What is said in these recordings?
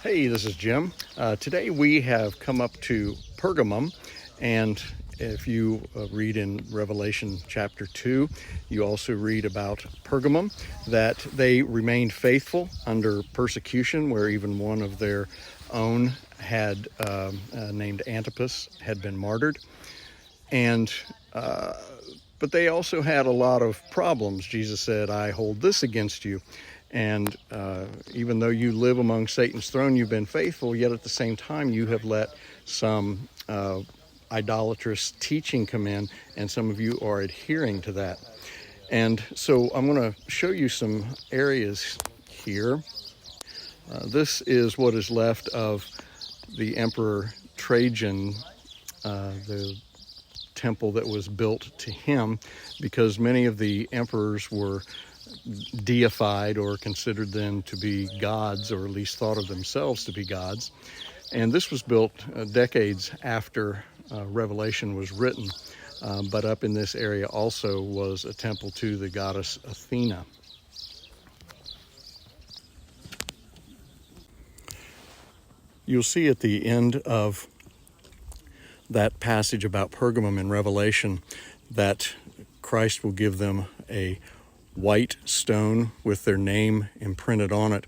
Hey, this is Jim. Today we have come up to Pergamum, and if you read in Revelation chapter 2, you also read about Pergamum, that they remained faithful under persecution, where even one of their own had named Antipas had been martyred. And but they also had a lot of problems. Jesus said, I hold this against you. And even though you live among Satan's throne, you've been faithful, yet at the same time you have let some idolatrous teaching come in, and some of you are adhering to that. And so I'm going to show you some areas here. This is what is left of the Emperor Trajan, the temple that was built to him, because many of the emperors were deified or considered them to be gods, or at least thought of themselves to be gods. And this was built decades after Revelation was written, but up in this area also was a temple to the goddess Athena. You'll see at the end of that passage about Pergamum in Revelation that Christ will give them a white stone with their name imprinted on it.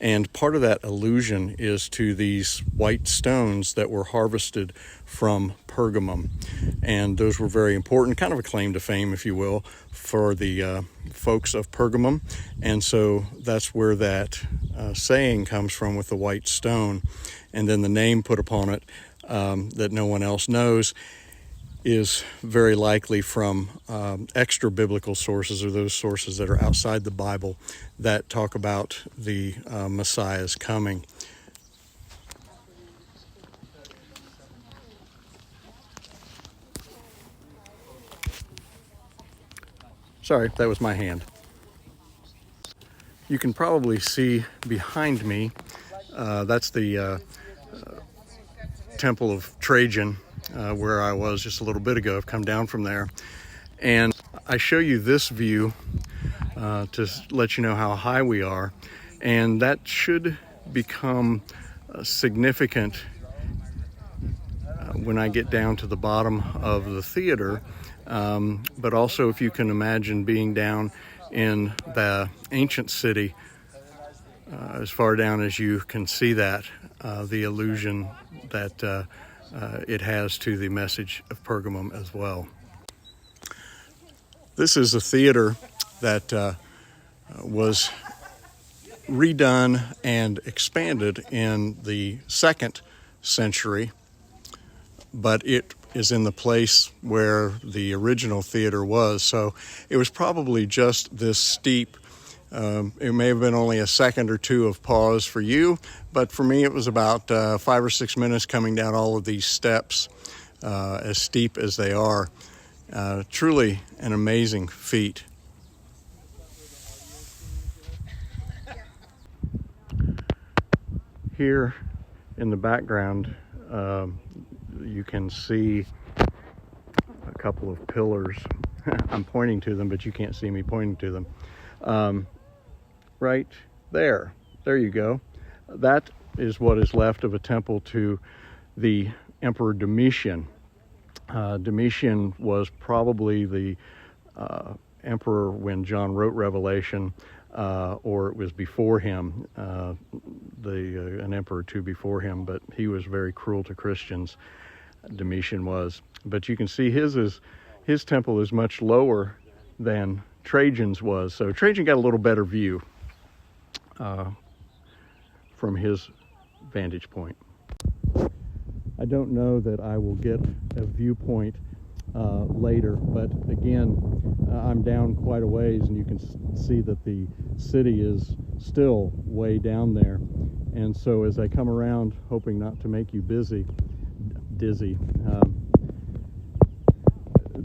And part of that allusion is to these white stones that were harvested from Pergamum. And those were very important, kind of a claim to fame, if you will, for the folks of Pergamum. And so that's where that saying comes from, with the white stone. And then the name put upon it that no one else knows is very likely from extra biblical sources, or those sources that are outside the Bible that talk about the Messiah's coming. Sorry, that was my hand. You can probably see behind me, that's the Temple of Trajan, where I was just a little bit ago. I've come down from there, and I show you this view to let you know how high we are, and that should become significant when I get down to the bottom of the theater, but also if you can imagine being down in the ancient city, as far down as you can see that, the allusion that it has to the message of Pergamum as well. This is a theater that was redone and expanded in the 2nd century, but it is in the place where the original theater was. So it was probably just this steep. It may have been only a second or two of pause for you, but for me it was about 5 or 6 minutes coming down all of these steps, as steep as they are. Truly an amazing feat. Here in the background, you can see a couple of pillars. I'm pointing to them, but you can't see me pointing to them. Right there. There you go. That is what is left of a temple to the Emperor Domitian. Domitian was probably the emperor when John wrote Revelation, or it was before him, an emperor or two before him, but he was very cruel to Christians. Domitian was. But you can see his temple is much lower than Trajan's was. So Trajan got a little better view from his vantage point. I don't know that I will get a viewpoint later, but again, I'm down quite a ways, and you can see that the city is still way down there. And so as I come around, hoping not to make you dizzy,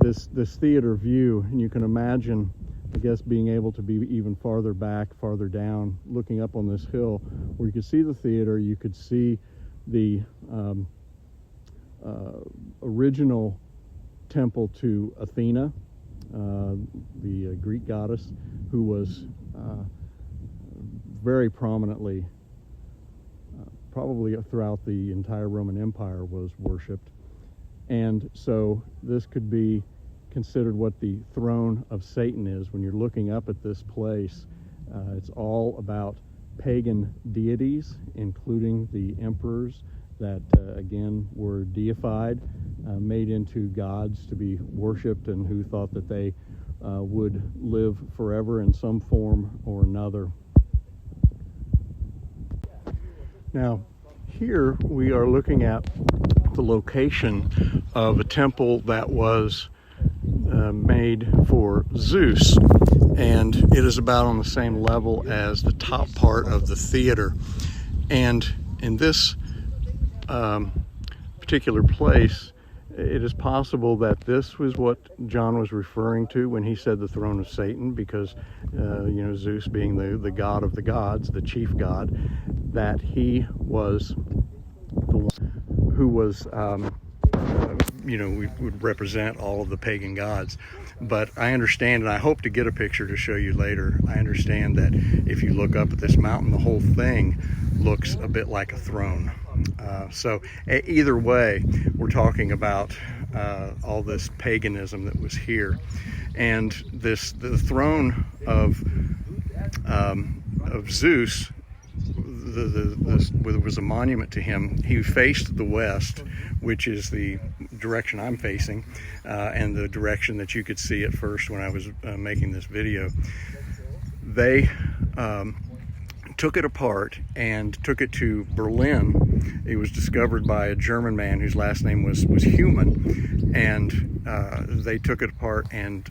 this theater view, and you can imagine, I guess, being able to be even farther back, farther down, looking up on this hill where you could see the theater. You could see the original temple to Athena, the Greek goddess, who was very prominently probably throughout the entire Roman Empire was worshipped. And so this could be considered what the throne of Satan is. When you're looking up at this place, it's all about pagan deities, including the emperors that, again, were deified, made into gods to be worshipped, and who thought that they would live forever in some form or another. Now, here we are looking at the location of a temple that was made for Zeus, and it is about on the same level as the top part of the theater. And in this particular place, it is possible that this was what John was referring to when he said the throne of Satan, because Zeus being the god of the gods, the chief god, that he was the one who was we would represent all of the pagan gods. But I understand, and I hope to get a picture to show you later, I understand that if you look up at this mountain, the whole thing looks a bit like a throne. So either way, we're talking about all this paganism that was here. And the throne of Zeus, there was a monument to him. He faced the west, which is the direction I'm facing, and the direction that you could see at first when I was making this video. They took it apart and took it to Berlin. It was discovered by a German man whose last name was Human, and they took it apart and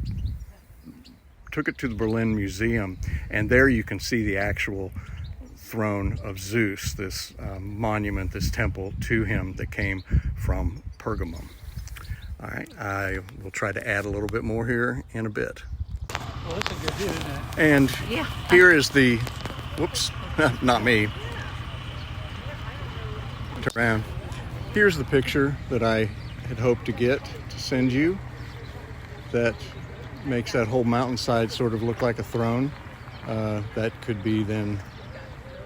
took it to the Berlin Museum, and there you can see the actual throne of Zeus, this monument, this temple to him that came from Pergamum. All right, I will try to add a little bit more here in a bit. Well, that's a good view, isn't it? And here is the, whoops, not me. Turn around. Here's the picture that I had hoped to get to send you that makes that whole mountainside sort of look like a throne. That could be then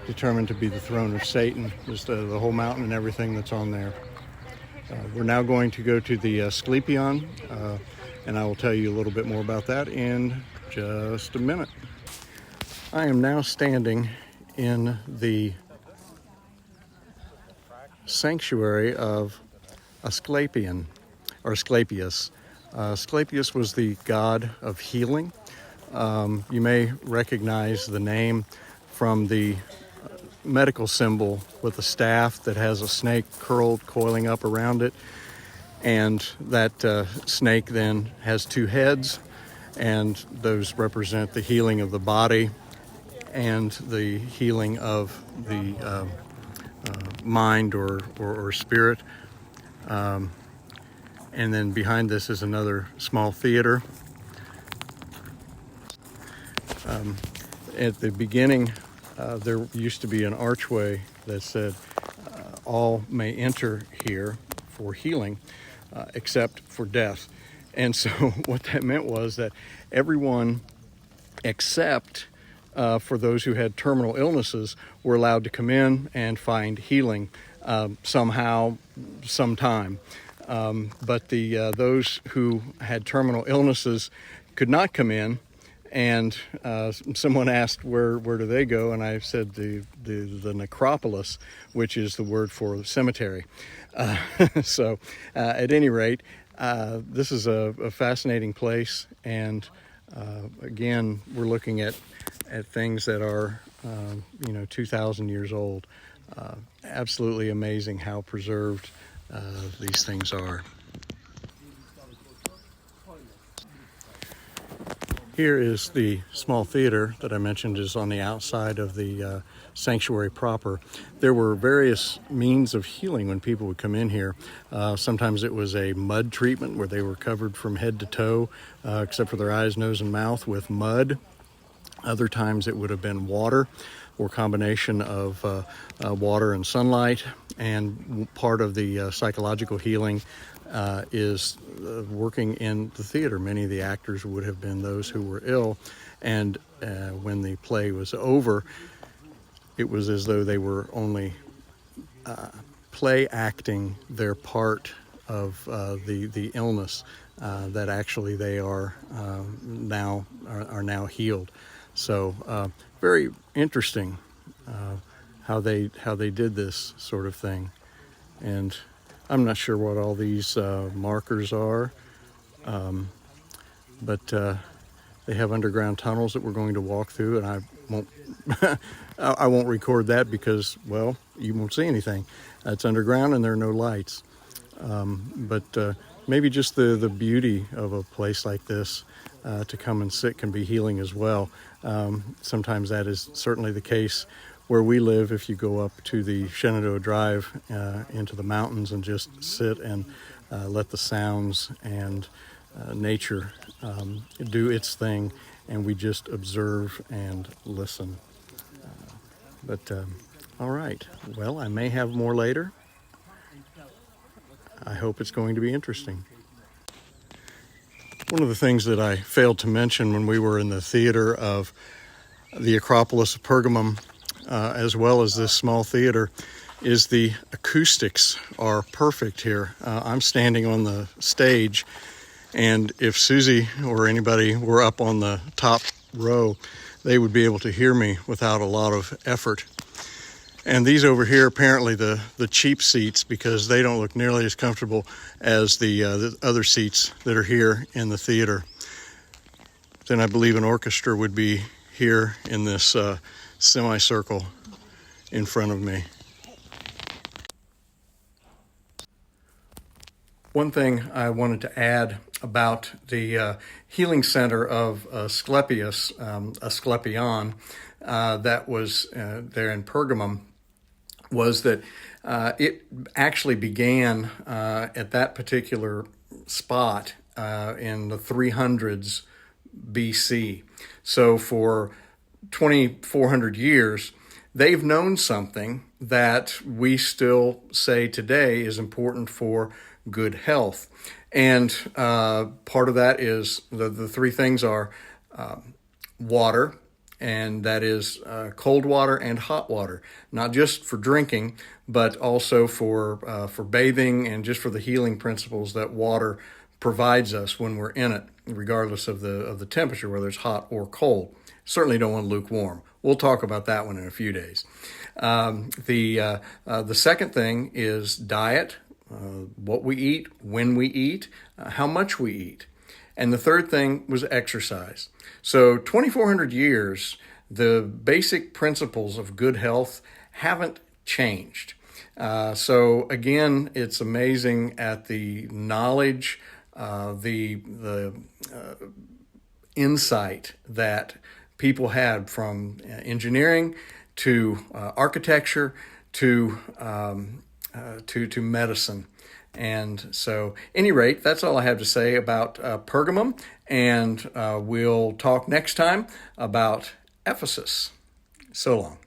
determined to be the throne of Satan, just the whole mountain and everything that's on there. We're now going to go to the Asclepion, and I will tell you a little bit more about that in just a minute. I am now standing in the sanctuary of Asclepion, or Asclepius. Asclepius was the god of healing. You may recognize the name from the medical symbol with a staff that has a snake coiling up around it, and that snake then has two heads, and those represent the healing of the body and the healing of the mind or spirit. And then behind this is another small theater. At the beginning, there used to be an archway that said, all may enter here for healing, except for death. And so what that meant was that everyone except for those who had terminal illnesses were allowed to come in and find healing somehow, sometime. But those who had terminal illnesses could not come in. And someone asked, where do they go? And I said the necropolis, which is the word for the cemetery. So at any rate, this is a fascinating place. And again, we're looking at things that are 2,000 years old. Absolutely amazing how preserved these things are. Here is the small theater that I mentioned is on the outside of the sanctuary proper. There were various means of healing when people would come in here. Sometimes it was a mud treatment where they were covered from head to toe, except for their eyes, nose, and mouth with mud. Other times it would have been water or combination of water and sunlight. And part of the psychological healing is working in the theater. Many of the actors would have been those who were ill, and when the play was over, it was as though they were only play acting their part of the illness that actually they are now healed. So very interesting how they did this sort of thing. And I'm not sure what all these markers are, but they have underground tunnels that we're going to walk through, and I won't I won't record that because, well, you won't see anything. It's underground and there are no lights. But maybe just the beauty of a place like this to come and sit can be healing as well. Sometimes that is certainly the case where we live. If you go up to the Shenandoah Drive into the mountains and just sit and let the sounds and nature do its thing, and we just observe and listen. All right, well, I may have more later. I hope it's going to be interesting. One of the things that I failed to mention when we were in the theater of the Acropolis of Pergamum, as well as this small theater, is the acoustics are perfect here. I'm standing on the stage, and if Susie or anybody were up on the top row, they would be able to hear me without a lot of effort. And these over here, apparently the cheap seats, because they don't look nearly as comfortable as the other seats that are here in the theater. Then I believe an orchestra would be here in this semicircle in front of me. One thing I wanted to add about the healing center of Asclepius, Asclepion, that was there in Pergamum, was that it actually began at that particular spot in the 300s BC. So for 2,400 years, they've known something that we still say today is important for good health. And part of that is the three things are water, and that is cold water and hot water, not just for drinking, but also for bathing and just for the healing principles that water provides us when we're in it, regardless of the temperature, whether it's hot or cold. Certainly don't want lukewarm. We'll talk about that one in a few days. The second thing is diet, what we eat, when we eat, how much we eat. And the third thing was exercise. So 2,400 years, the basic principles of good health haven't changed. So again, it's amazing at the knowledge, the insight that people had from engineering to architecture to medicine. And so, any rate, that's all I have to say about Pergamum, and we'll talk next time about Ephesus. So long.